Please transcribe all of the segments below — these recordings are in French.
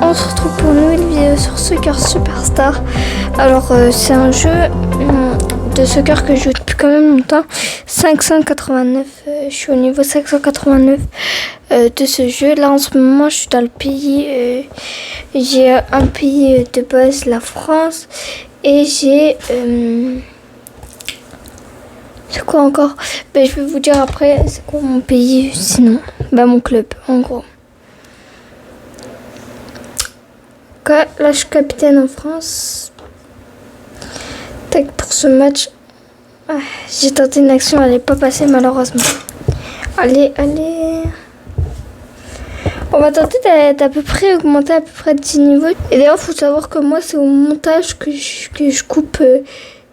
on se retrouve pour une nouvelle vidéo sur Soccer Superstar. Alors c'est un jeu de soccer que je joue depuis quand même longtemps. 589, je suis au niveau 589 de ce jeu. Là en ce moment je suis dans le pays, j'ai un pays de base, la France. Et j'ai... c'est quoi encore? Je vais vous dire après c'est quoi mon pays sinon. Mon club en gros. Là, je suis capitaine en France. Tac, pour ce match. J'ai tenté une action, elle n'est pas passée malheureusement. Allez. On va tenter d'à peu près augmenter à peu près de 10 niveaux. Et d'ailleurs, il faut savoir que moi, c'est au montage que je coupe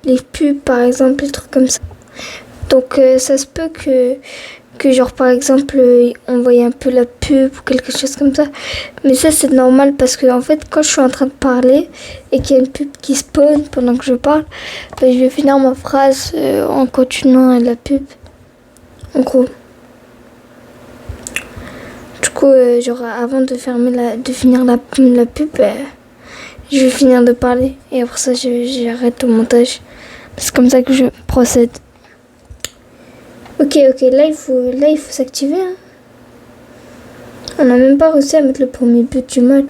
les pubs, par exemple, les trucs comme ça. Donc, ça se peut que genre par exemple on voyait un peu la pub ou quelque chose comme ça, mais ça c'est normal parce que en fait quand je suis en train de parler et qu'il y a une pub qui spawn pendant que je parle, je vais finir ma phrase en continuant la pub en gros. Du coup genre avant de finir la pub, je vais finir de parler et après ça j'arrête au montage. C'est comme ça que je procède. Ok, là il faut s'activer. On n'a même pas réussi à mettre le premier but du match.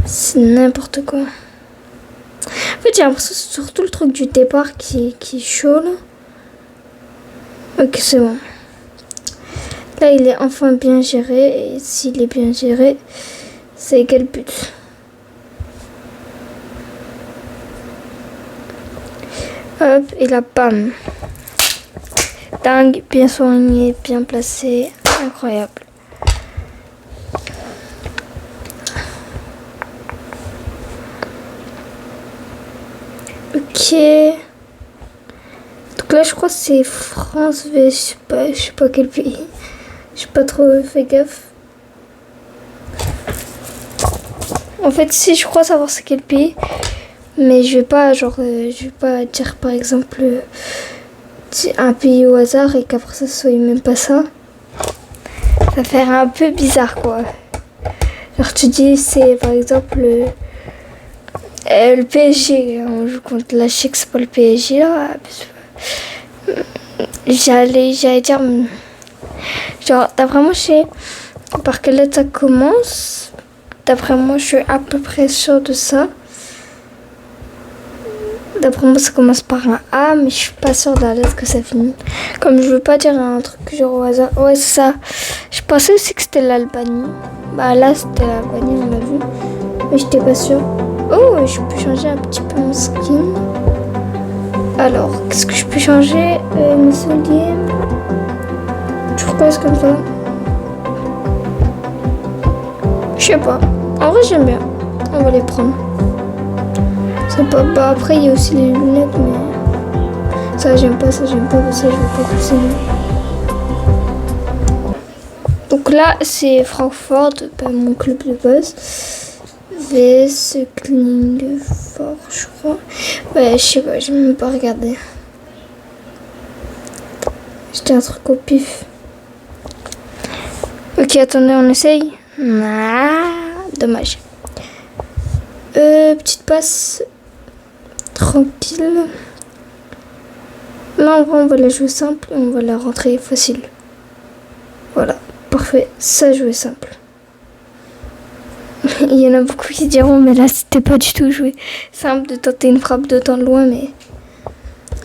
C'est n'importe quoi. En fait, j'ai l'impression que c'est surtout le truc du départ qui est chaud là. Ok, c'est bon. Là, il est enfin bien géré. Et s'il est bien géré, c'est quel but? Hop, et là, bam. Dingue, bien soigné, bien placé, incroyable. Ok. Donc là, je crois que c'est France v je sais pas quel pays. J'ai pas trop fait gaffe. En fait, si je crois savoir c'est quel pays, mais je vais pas dire par exemple un pays au hasard et qu'après ça soit même pas ça. Ça fait un peu bizarre quoi. Genre tu dis c'est par exemple le PSG, on joue contre la Chèque, c'est pas le PSG là. J'allais dire genre d'après moi je sais par quelle lettre ça commence. D'après moi je suis à peu près sûre de ça. D'après moi, ça commence par un A, mais je suis pas sûre de la lettre que ça finit. Comme je veux pas dire un truc genre au hasard. Ouais, c'est ça. Je pensais aussi que c'était l'Albanie. Là, c'était l'Albanie, on l'a vu. Mais j'étais pas sûre. Oh, je peux changer un petit peu mon skin. Alors, qu'est-ce que je peux changer? Missile game. Je repasse comme ça. Je sais pas. En vrai, j'aime bien. On va les prendre. Après il y a aussi les lunettes, mais ça j'aime pas, ça je veux pas pousser. Donc là c'est Francfort, mon club de base, VS Klingefort je crois. Je sais pas, j'ai même pas regardé. C'était un truc au pif. Ok, attendez, on essaye. Dommage. Petite passe tranquille. Là, en vrai, on va la jouer simple et on va la rentrer facile. Voilà, parfait. Ça, jouer simple. Il y en a beaucoup qui diront, mais là, c'était pas du tout joué simple de tenter une frappe d'autant de loin, mais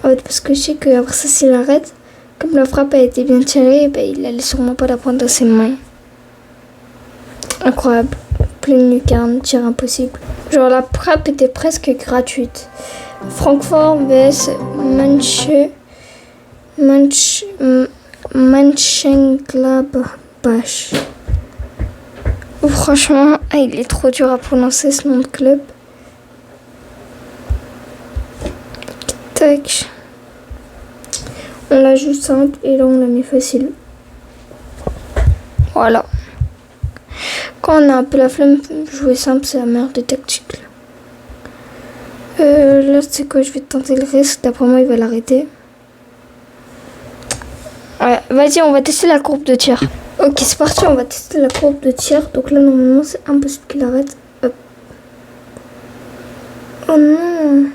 en fait, parce que je sais qu'après ça, s'il arrête, comme la frappe a été bien tirée, il allait sûrement pas la prendre dans ses mains. Incroyable. Pleine lucarne, tir impossible. Genre la frappe était presque gratuite. Francfort vs Mönchengladbach. Franchement, il est trop dur à prononcer ce nom de club. Tac. On la joue simple et là on la met facile. Voilà. Quand on a un peu la flemme, jouer simple, c'est la meilleure des tactiques. Là, c'est quoi? Je vais tenter le risque. D'après moi, il va l'arrêter. Ouais, vas-y, on va tester la courbe de tir. Ok, c'est parti, on va tester la courbe de tir. Donc là, normalement, c'est impossible qu'il arrête. Hop. Oh non.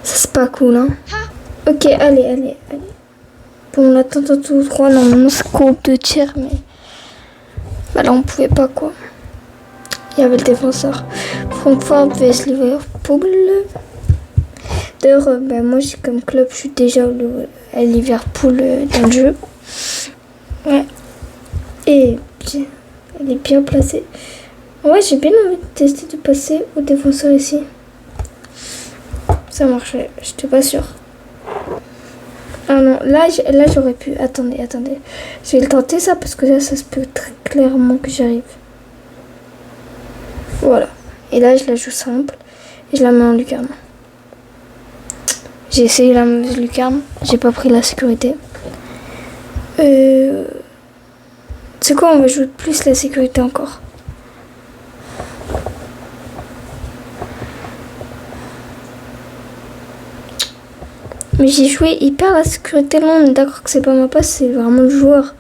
Ça c'est pas cool, hein. Ok, allez. Bon, on attend tout droit. Normalement, c'est groupe de tir, mais... Bah là, on pouvait pas, quoi. Il y avait le défenseur. Francfort vs Liverpool. D'ailleurs, moi, comme club, je suis déjà à Liverpool dans le jeu. Ouais. Et bien, elle est bien placée. Ouais, j'ai bien envie de tester de passer au défenseur ici. Ça marchait, j'étais pas sûre. Ah non, là j'aurais pu. Attendez. Je vais le tenter ça parce que là, ça se peut très clairement que j'arrive. Voilà. Et là, je la joue simple. Et je la mets en lucarne. J'ai essayé la mauvaise lucarne. J'ai pas pris la sécurité. C'est quoi, on va jouer plus la sécurité encore. Mais j'ai joué hyper la sécurité. Là, on est d'accord que c'est pas ma passe, c'est vraiment le joueur.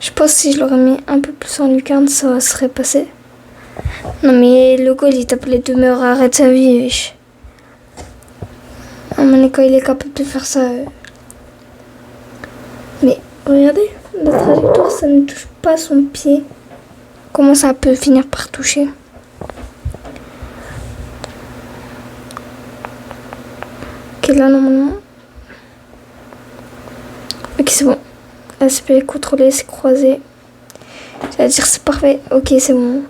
Je pense que si je l'aurais mis un peu plus en lucarne, ça serait passé. Non mais le goal, il tape les 2 meilleurs arrêts de sa vie. Wesh. Ah, mais quand il est capable de faire ça... Mais regardez, la trajectoire, ça ne touche pas son pied. Comment ça peut finir par toucher? Ok, là, normalement... Ok, c'est bon. Là, c'est bien contrôlé, c'est croisé. C'est-à-dire, c'est parfait. Ok, c'est bon.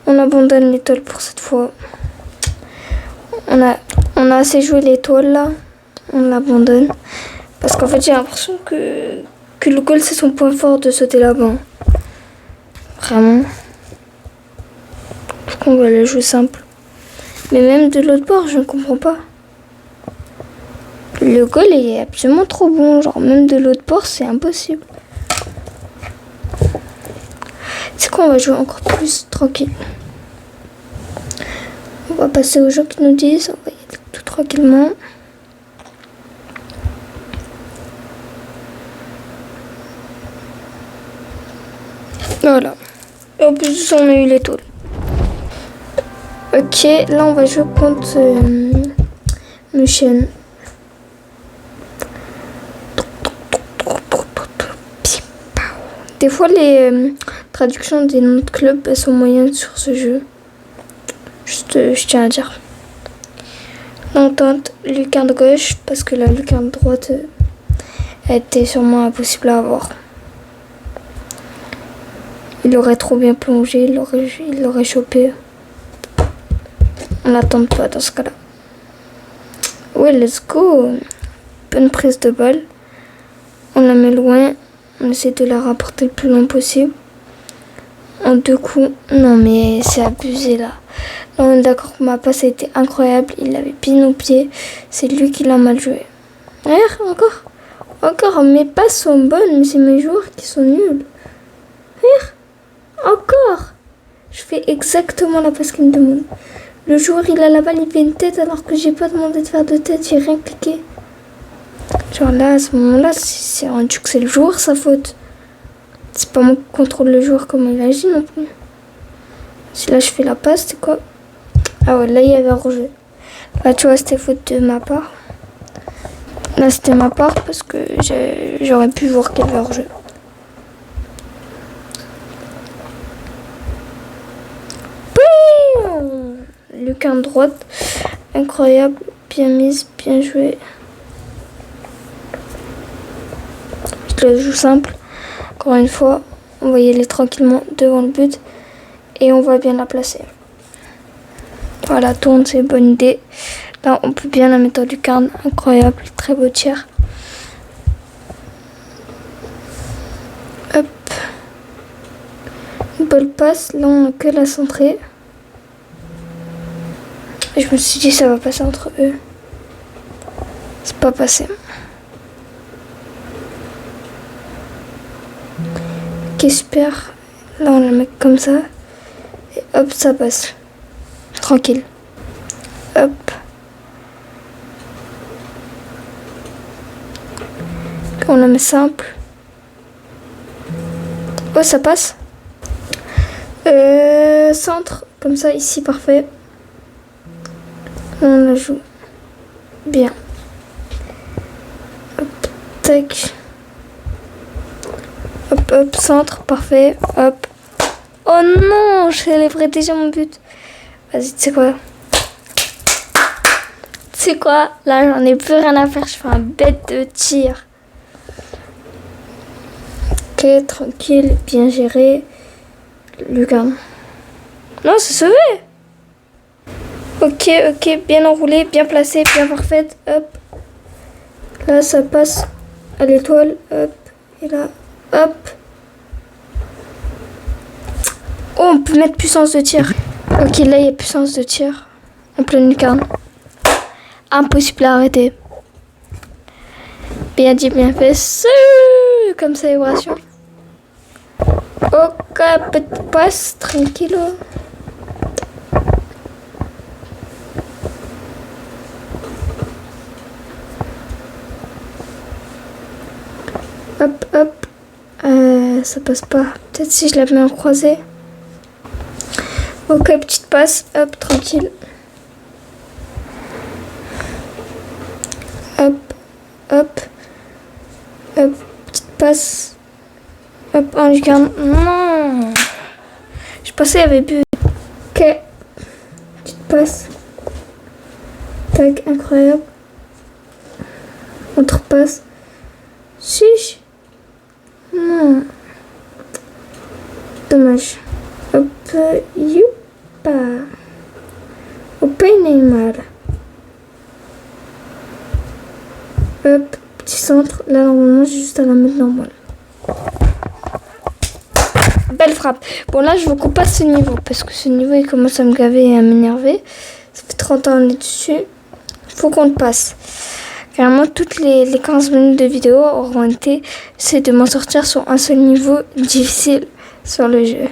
On abandonne l'étoile pour cette fois. On a assez joué l'étoile, là. On l'abandonne. Parce qu'en fait, j'ai l'impression que le goal, c'est son point fort de sauter là-bas. Vraiment. Pourquoi on va le jouer simple? Mais même de l'autre bord, je ne comprends pas. Le goal est absolument trop bon. Genre, même de l'autre bord, c'est impossible. C'est quoi, on va jouer encore plus tranquille. On va passer aux gens qui nous disent. On va y aller tout tranquillement. Voilà. Et en plus, on a eu l'étoile. Ok, là, on va jouer contre Muchen. Des fois, les traductions des noms de clubs sont moyennes sur ce jeu. Juste, je tiens à dire. On tente lucarne gauche parce que la lucarne droite était sûrement impossible à avoir. Il aurait trop bien plongé, il l'aurait chopé. On n'attend pas dans ce cas-là. Ouais, let's go. Bonne prise de balle. On la met loin. On essaie de la rapporter le plus loin possible. En 2 coups. Non mais c'est abusé là. Là on est d'accord que ma passe a été incroyable. Il avait bien au pied. C'est lui qui l'a mal joué. Regarde, encore. Mes passes sont bonnes, mais c'est mes joueurs qui sont nuls. Regarde. Encore. Je fais exactement la passe qu'il me demande. Le joueur il a la balle, il fait une tête alors que j'ai pas demandé de faire de tête, j'ai rien cliqué. Genre là, à ce moment-là, c'est rendu que c'est le joueur sa faute. C'est pas moi qui contrôle le joueur comme il agit non plus. Si là je fais la passe, c'est quoi? Ah ouais, là il y avait un rejet. Là tu vois, c'était faute de ma part. Là c'était ma part parce que j'aurais pu voir qu'il y avait un rejet. Lucarne droite, incroyable, bien mise, bien jouée. Je le joue simple. Encore une fois, on va y aller tranquillement devant le but et on va bien la placer. Voilà, tourne, c'est une bonne idée. Là, on peut bien la mettre en lucarne, incroyable, très beau tir. Hop. Une bonne passe, là on n'a que la centrer. Et je me suis dit ça va passer entre eux. C'est pas passé. Ok, super. Là on la met comme ça. Et hop, ça passe. Tranquille. Hop. On la met simple. Oh, ça passe. Centre, comme ça, ici, parfait. On la joue bien. Hop, tac. Hop, hop, centre, parfait. Hop. Oh non, je célébrais déjà mon but. Vas-y, tu sais quoi? Tu sais quoi? Là, j'en ai plus rien à faire. Je fais un bête de tir. Ok, tranquille, bien géré. Lucas. Non, c'est sauvé. Ok, ok, bien enroulé, bien placé, bien parfaite. Hop. Là, ça passe à l'étoile. Hop. Et là, hop. Oh, on peut mettre puissance de tir. Ok, là, il y a puissance de tir. En pleine lucarne. Impossible à arrêter. Bien dit, bien fait. Comme célébration. Ok, petite passe, tranquille. Hop, hop. Ça passe pas. Peut-être si je la mets en croisée. Ok, petite passe. Hop, tranquille. Hop, hop. Hop, petite passe. Hop, un lucarne. Non. Je pensais qu'il y avait but. Ok. Petite passe. Tac, incroyable. Autre passe. Chiche. Non. Dommage. Hop, youpa. Hop, Neymar. Hop, petit centre. Là, normalement, j'ai juste à la mettre normale. Belle frappe. Bon, là, je veux qu'on passe ce niveau. Parce que ce niveau, il commence à me gaver et à m'énerver. Ça fait 30 ans qu'on est dessus. Faut qu'on le passe. Carrément, toutes les 15 minutes de vidéo auront été c'est de m'en sortir sur un seul niveau difficile sur le jeu.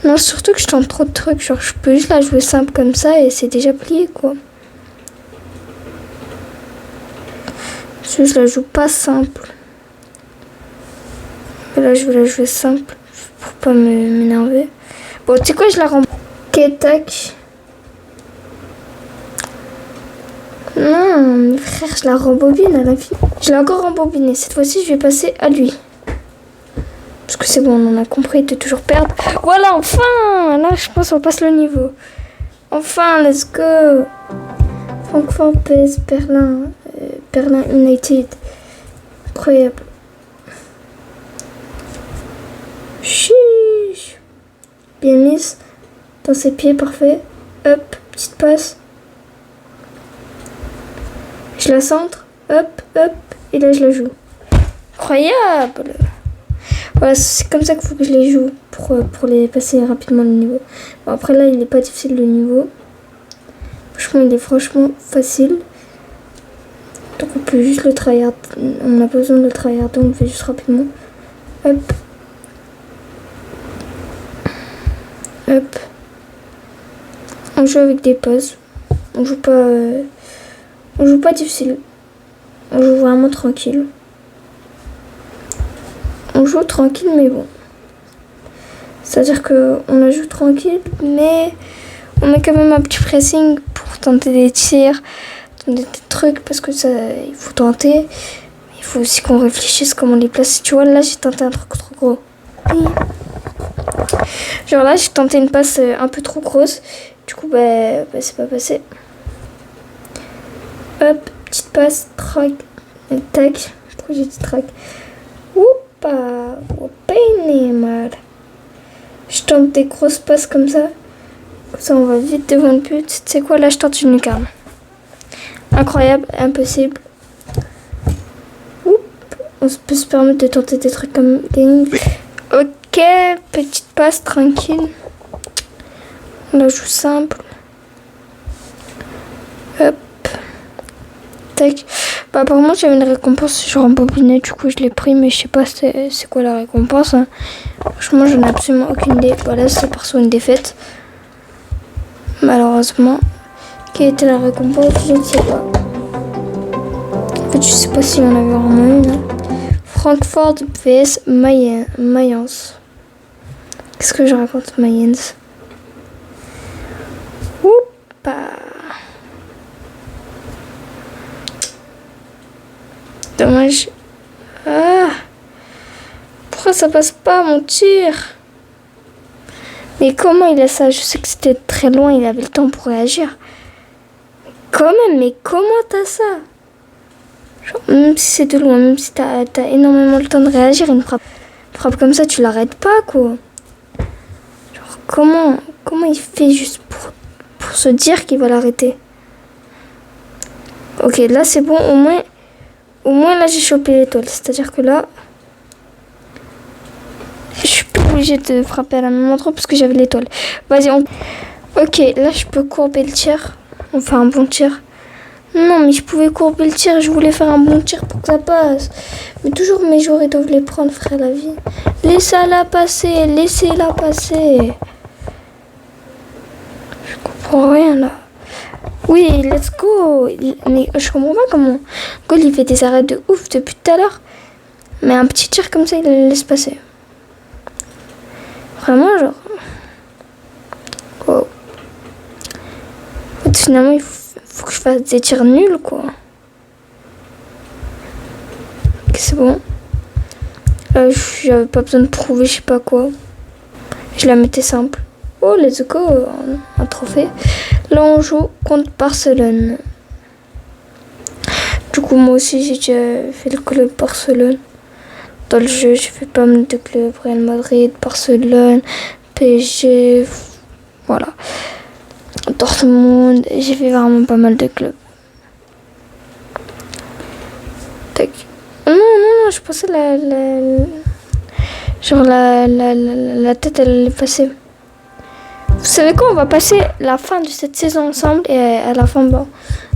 Non, surtout que je tente trop de trucs. Genre, je peux juste la jouer simple comme ça et c'est déjà plié, quoi. Je la joue pas simple. Mais là, je vais la jouer simple pour pas m'énerver. Bon, tu sais quoi, je la rends. Ok, tac. Non, frère, je la rembobine à la fin. Je l'ai encore rembobinée. Cette fois-ci, je vais passer à lui. Parce que c'est bon, on en a compris de toujours perdre. Voilà, enfin! Là, je pense qu'on passe le niveau. Enfin, let's go! Francfort PS Berlin. Berlin United. Incroyable. Chiche! Bien mise. Dans ses pieds, parfait. Hop, petite passe. Je la centre, hop, hop, et là je la joue. Incroyable! Voilà, c'est comme ça qu'il faut que je les joue pour les passer rapidement le niveau. Bon, après là, il n'est pas difficile le niveau. Franchement, il est franchement facile. Donc on peut juste le tryhard. On a pas besoin de le tryhard, on le fait juste rapidement. Hop. Hop. On joue avec des pauses. On joue pas difficile. On joue vraiment tranquille. On joue tranquille, mais bon. C'est-à-dire qu'on la joue tranquille, mais on met quand même un petit pressing pour tenter des tirs, tenter des trucs, parce que ça, il faut tenter. Il faut aussi qu'on réfléchisse comment les placer. Tu vois, là, j'ai tenté un truc trop gros. Genre là, j'ai tenté une passe un peu trop grosse. Du coup, c'est pas passé. Hop, petite passe, track, tac. Pourquoi j'ai dit track? Oupa, Neymar. Je tente des grosses passes comme ça. Comme ça, on va vite devant le but. Tu sais quoi, là, je tente une lucarne. Incroyable, impossible. Oup, on peut se permettre de tenter des trucs comme des... Ok, petite passe, tranquille. On la joue simple. Hop. Tac. Bah apparemment j'avais une récompense sur un bobinet, du coup je l'ai pris, mais je sais pas c'est quoi la récompense. Hein. Franchement j'en ai absolument aucune idée. Voilà, ça part sur une défaite. Malheureusement. Quelle était la récompense? Je ne sais pas. En fait je sais pas s'il y en avait vraiment une. Hein. Francfort vs Mayence. Qu'est-ce que je raconte, Mayens? Oupa. Dommage. Ah. Pourquoi ça passe pas, mon tir? Mais comment il a ça? Je sais que c'était très loin, il avait le temps pour réagir. Quand même, mais comment t'as ça? Genre, même si c'est de loin, même si t'as énormément le temps de réagir, une frappe comme ça, tu l'arrêtes pas, quoi. Genre, comment il fait juste pour se dire qu'il va l'arrêter? Ok, là c'est bon, au moins là j'ai chopé l'étoile. C'est-à-dire que là, je suis pas obligée de frapper à la même endroit parce que j'avais l'étoile. Vas-y, ok, là je peux courber le tir. Enfin un bon tir. Non, mais je pouvais courber le tir, je voulais faire un bon tir pour que ça passe. Mais toujours mes joueurs, ils doivent les prendre, frère, la vie. Laissez-la passer, laissez-la passer. Je comprends rien, là. Oui, let's go. Mais je comprends pas comment Goal, il fait des arrêts de ouf depuis tout à l'heure. Mais un petit tir comme ça, il le laisse passer. Vraiment, genre... Wow. Finalement, il faut que je fasse des tirs nuls, quoi. Ok, c'est bon. Là, j'avais pas besoin de prouver, je sais pas quoi. Je la mettais simple. Oh, let's go, un trophée. Là, on joue contre Barcelone. Du coup, moi aussi, j'ai déjà fait le club Barcelone. Dans le jeu, j'ai fait pas mal de clubs. Real Madrid, Barcelone, PSG, voilà. Dortmund, j'ai fait vraiment pas mal de clubs. Tac. Non, je pensais la tête, elle est passée. Vous savez quoi, on va passer la fin de cette saison ensemble et à la fin, bon,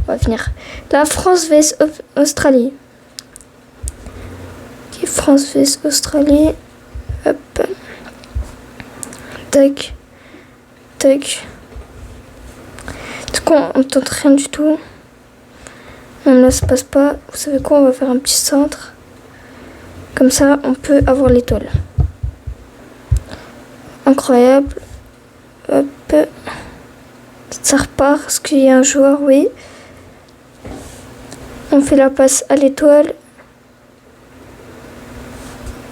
on va finir. La France vs Australie. Ok, France vs Australie. Hop. Tac. Tac. Du coup, on tente rien du tout. Même là, ça passe pas. Vous savez quoi, on va faire un petit centre. Comme ça, on peut avoir l'étoile. Incroyable. Hop. Ça repart. Est-ce qu'il y a un joueur? Oui. On fait la passe à l'étoile.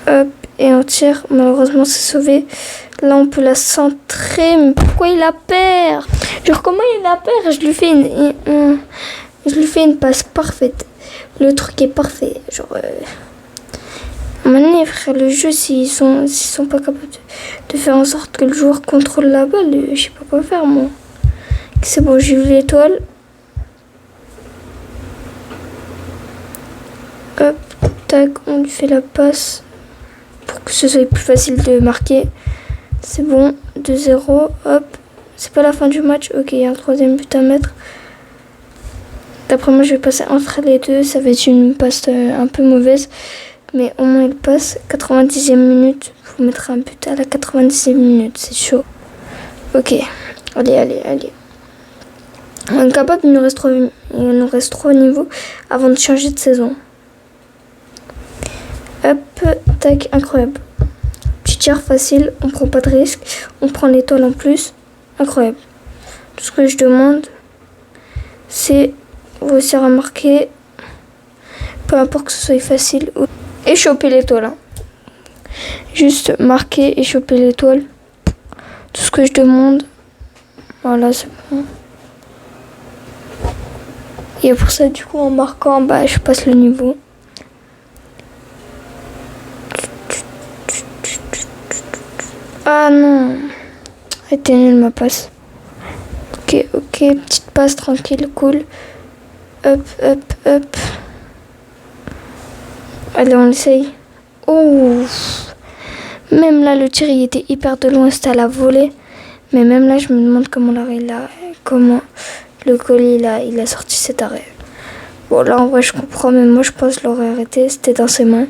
Hop. Et on tire. Malheureusement, c'est sauvé. Là, on peut la centrer. Mais pourquoi il la perd? Genre, comment il la perd? Je lui fais une passe parfaite. Le truc est parfait. Genre... À un moment donné, frère, le jeu, s'ils sont pas capables de faire en sorte que le joueur contrôle la balle, je sais pas quoi faire, moi. C'est bon, j'ai eu l'étoile. Hop, tac, on lui fait la passe pour que ce soit plus facile de marquer. C'est bon, 2-0, hop. C'est pas la fin du match. Ok, il y a un troisième but à mettre. D'après moi, je vais passer entre les deux. Ça va être une passe un peu mauvaise. Mais au moins, il passe. 90e minute. Il faut mettre un but à la 90e minute. C'est chaud. Ok. Allez. On est capable, il nous reste 3 niveaux avant de changer de saison. Hop, tac, incroyable. Petit tir facile, on prend pas de risque. On prend l'étoile en plus. Incroyable. Tout ce que je demande, c'est réussir à marquer. Peu importe que ce soit facile ou... Et choper l'étoile. Hein. Juste marquer et choper l'étoile. Tout ce que je demande. Voilà, c'est bon. Et pour ça, du coup, en marquant, bah, je passe le niveau. Ah non. Elle était nulle ma passe. Ok. Petite passe tranquille, cool. Hop. Allez, on l'essaye. Oh. Même là, le tir, il était hyper de loin, c'était à la volée. Mais même là, je me demande comment le colis, il a sorti cet arrêt. Bon, là, en vrai, je comprends. Même moi, je pense que je l'aurais arrêté. C'était dans ses mains.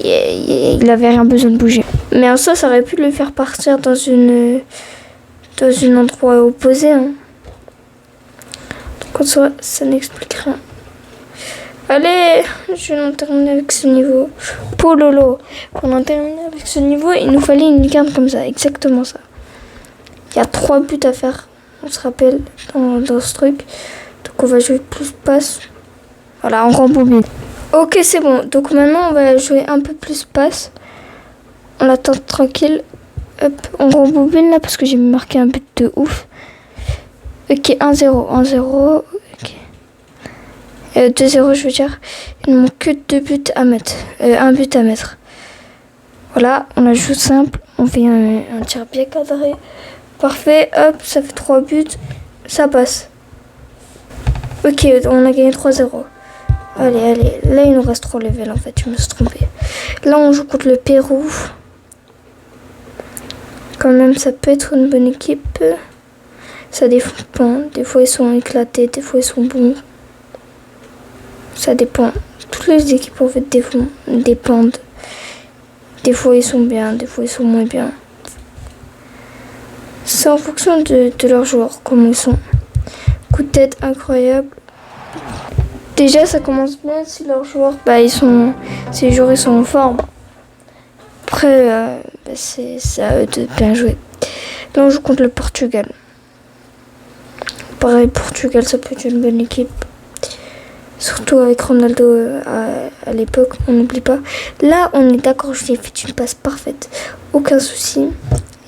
Il avait rien besoin de bouger. Mais en soi, ça aurait pu le faire partir dans un endroit opposé. Hein. Donc, en soi, ça n'explique rien. Allez, je vais en terminer avec ce niveau. Pololo. Pour en terminer avec ce niveau, il nous fallait une carte comme ça, exactement ça. Il y a 3 buts à faire, on se rappelle, dans ce truc. Donc on va jouer plus passe. Voilà, on rembobine. Ok, c'est bon. Donc maintenant, on va jouer un peu plus passe. On l'attend tranquille. Hop, on rembobine là parce que j'ai marqué un but de ouf. Ok, 1-0. 1-0. Ok. 2-0, je veux dire. Il ne manque que 2 buts à mettre. Un but à mettre. Voilà, on la joue simple. On fait un tir bien cadré. Parfait. Hop, ça fait 3 buts. Ça passe. Ok, on a gagné 3-0. Allez. Là, il nous reste 3 levels en fait. Je me suis trompée. Là, on joue contre le Pérou. Quand même, ça peut être une bonne équipe. Ça dépend. Des fois, ils sont éclatés. Des fois, ils sont bons. Ça dépend. Toutes les équipes, en fait, dépendent. Des fois, ils sont bien. Des fois, ils sont moins bien. C'est en fonction de leurs joueurs, comment ils sont. Coup de tête incroyable. Déjà, ça commence bien si leurs joueurs, si les joueurs ils sont en forme. Après, c'est à eux de bien jouer. Là, on joue contre le Portugal. Pareil, Portugal, ça peut être une bonne équipe. Surtout avec Ronaldo à l'époque, on n'oublie pas. Là, on est d'accord, je lui ai fait une passe parfaite. Aucun souci.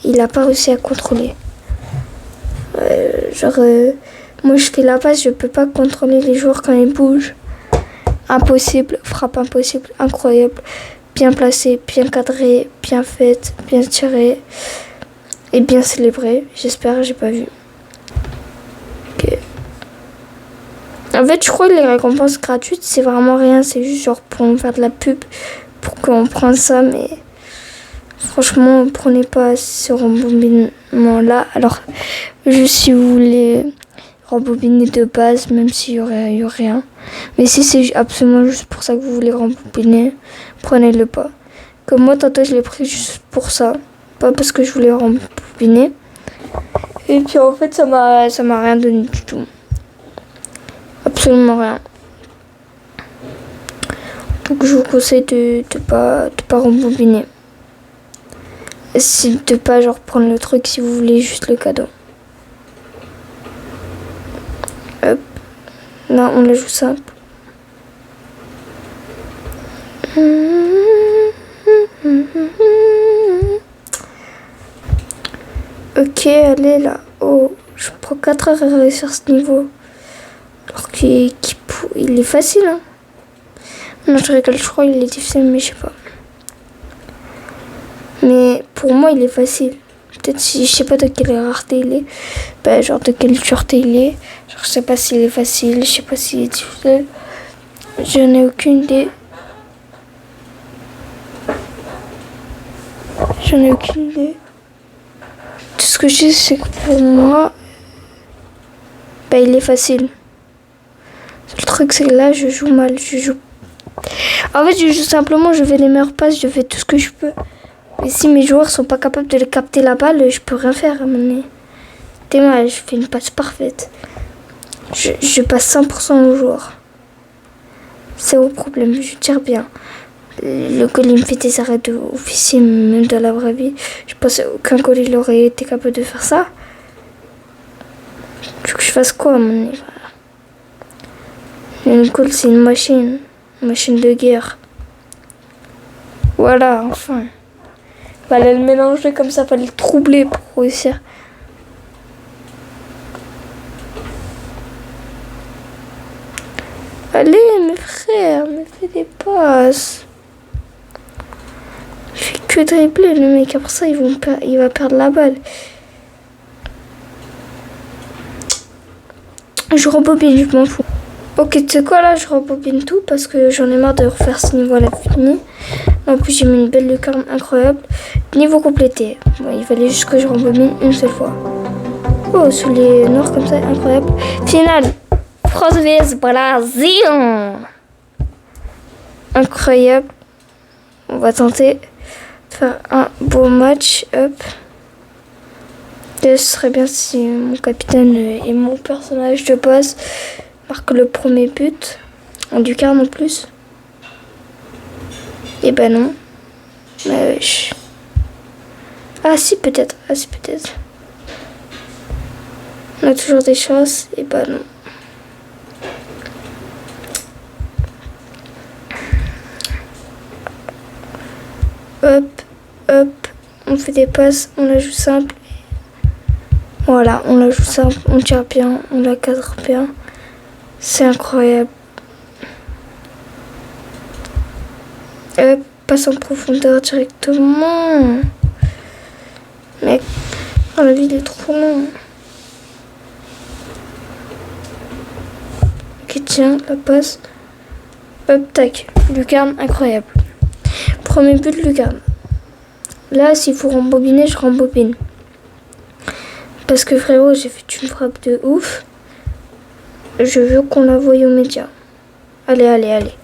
Il n'a pas réussi à contrôler. Moi, je fais la passe, je peux pas contrôler les joueurs quand ils bougent. Impossible, frappe impossible, incroyable. Bien placé, bien cadré, bien faite, bien tiré et bien célébré. J'espère, j'ai pas vu. Ok. En fait, je crois que les récompenses gratuites, c'est vraiment rien. C'est juste genre pour me faire de la pub, pour qu'on prenne ça. Mais franchement, prenez pas ce rembobinement-là. Alors, juste si vous voulez rembobiner de base, même s'il y aurait rien. Mais si c'est absolument juste pour ça que vous voulez rembobiner, prenez-le pas. Comme moi, tantôt, je l'ai pris juste pour ça. Pas parce que je voulais rembobiner. Et puis, en fait, ça m'a rien donné du tout. Absolument rien. Donc, je vous conseille de pas rembobiner. De pas, genre, prendre le truc si vous voulez juste le cadeau. Hop. Là, on la joue simple. Ok, allez là. Oh, je prends 4 heures à réussir ce niveau. Alors qu'il est facile, hein. Non, je rigole, je crois qu'il est difficile, mais je sais pas. Mais pour moi, il est facile. Peut-être si je sais pas de quelle rareté il est. Genre de quelle dureté il est. Genre, je sais pas s'il est facile, je sais pas s'il est difficile. Je n'ai aucune idée. Tout ce que je sais, c'est que pour moi, il est facile. Le truc, c'est que là, je joue mal. En fait, je joue simplement, je fais les meilleures passes, je fais tout ce que je peux. Mais si mes joueurs sont pas capables de capter la balle, je peux rien faire. T'es mal, je fais une passe parfaite. Je passe 100% aux joueurs. C'est au problème, je tire bien. Le goal, il me fait des arrêts d'officier, même dans la vraie vie. Je pense qu'aucun goal, il aurait été capable de faire ça. Tu veux que je fasse quoi, mon Le goal, c'est une machine de guerre. Voilà, enfin. Fallait le mélanger comme ça, fallait le troubler pour réussir. Allez, mes frères, me fais des passes. Je fais que dribbler, le mec. Après ça, il va perdre la balle. Je rembobine, je m'en fous. Ok, tu sais quoi, là, je rembobine tout parce que j'en ai marre de refaire ce niveau-là fini. En plus, j'ai mis une belle lucarne incroyable. Niveau complété. Bon, il fallait juste que je rembobine une seule fois. Oh, sous les noirs comme ça, incroyable. Finale. France vs Brésil. Incroyable. On va tenter de faire un beau match. Hop. Ce serait bien si mon capitaine et mon personnage de base marquent le premier but. Du quart non plus. Eh ben non. Ah si peut-être. Ah si peut-être. On a toujours des chances. Eh ben non. Hop, hop. On fait des passes. On la joue simple. Voilà, on la joue simple. On tire bien. On la cadre bien. C'est incroyable. Passe en profondeur directement. Mec, oh, la vie il est trop long. Ok, tiens, la passe. Hop, tac. Lucarne, incroyable. Premier but, Lucarne. Là, s'il faut rembobiner, je rembobine. Parce que frérot, j'ai fait une frappe de ouf. Je veux qu'on la voie aux médias. Allez, allez, allez.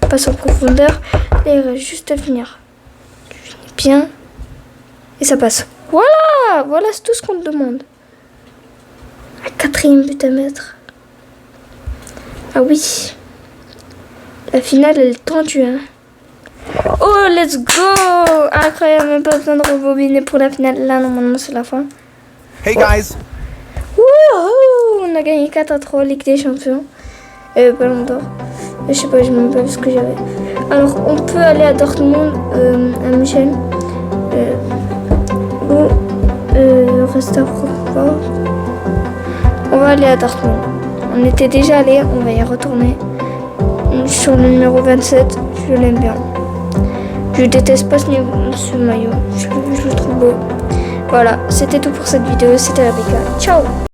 Passe en profondeur. Là, il reste juste à finir. Tu finis bien. Et ça passe. Voilà. Voilà, c'est tout ce qu'on te demande. Un 4e but à mettre. Ah oui. La finale, elle est tendue, hein. Oh, let's go. Incroyable, même pas besoin de rebobiner pour la finale. Là, normalement, c'est la fin. Hey guys. Wouhou. On a gagné 4-3, Ligue des Champions. Ballon d'or. Je sais pas, je ne sais même pas ce que j'avais. Alors, on peut aller à Dortmund, à Michel. Reste à Francfort. On va aller à Dortmund. On était déjà allé, on va y retourner. Sur le numéro 27, je l'aime bien. Je déteste pas ce maillot. Je le trouve beau. Voilà, c'était tout pour cette vidéo. C'était Rebecca. Ciao.